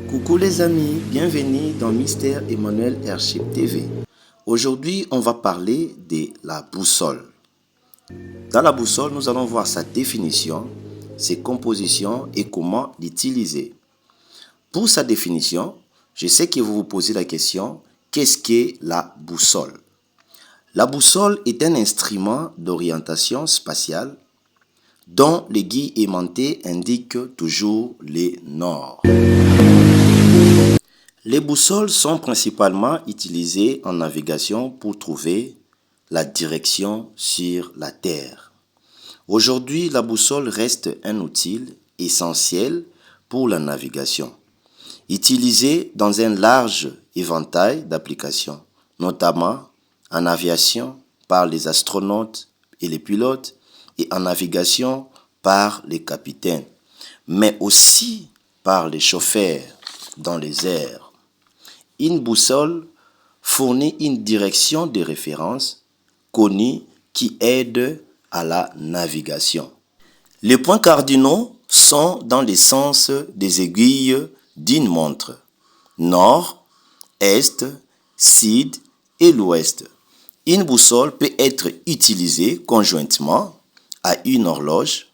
Coucou les amis, bienvenue dans Mystère Emmanuel Airship TV. Aujourd'hui, on va parler de la boussole. Dans la boussole, nous allons voir sa définition, ses compositions et comment l'utiliser. Pour sa définition, je sais que vous vous posez la question, qu'est-ce qu'est la boussole? La boussole est un instrument d'orientation spatiale dont l'aiguille aimantée indique toujours le nord. Les boussoles sont principalement utilisées en navigation pour trouver la direction sur la Terre. Aujourd'hui, la boussole reste un outil essentiel pour la navigation, utilisée dans un large éventail d'applications, notamment en aviation par les astronautes et les pilotes et en navigation par les capitaines, mais aussi par les chauffeurs dans les airs. Une boussole fournit une direction de référence connue qui aide à la navigation. Les points cardinaux sont dans les sens des aiguilles d'une montre: nord, est, sud et l'ouest. Une boussole peut être utilisée conjointement à une horloge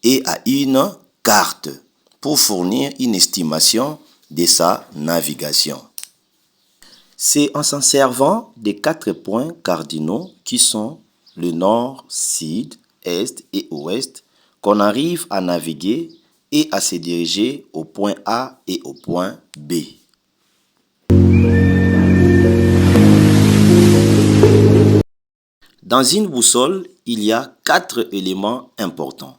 et à une carte pour fournir une estimation de sa navigation. C'est en s'en servant des 4 points cardinaux qui sont le nord, sud, est et ouest qu'on arrive à naviguer et à se diriger au point A et au point B. Dans une boussole, il y a 4 éléments importants.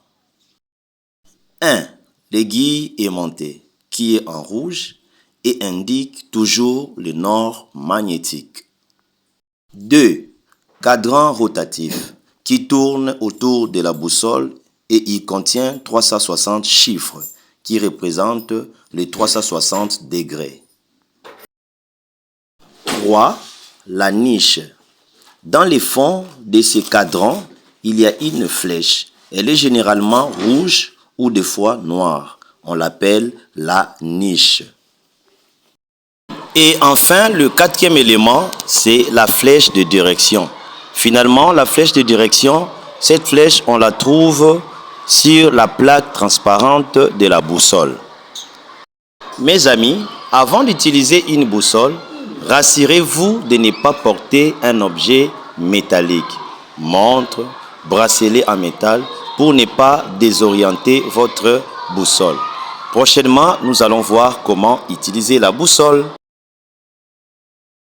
1. L'aiguille aimantée qui est en rouge et indique toujours le nord magnétique. 2. Cadran rotatif qui tourne autour de la boussole et il contient 360 chiffres qui représentent les 360 degrés. 3. La niche. Dans les fonds de ce cadran, il y a une flèche. Elle est généralement rouge ou des fois noire. On l'appelle la niche. Et enfin, le 4e élément, c'est la flèche de direction. Finalement, la flèche de direction, cette flèche, on la trouve sur la plaque transparente de la boussole. Mes amis, avant d'utiliser une boussole, rassurez-vous de ne pas porter un objet métallique, montre, bracelet en métal, pour ne pas désorienter votre boussole. Prochainement, nous allons voir comment utiliser la boussole.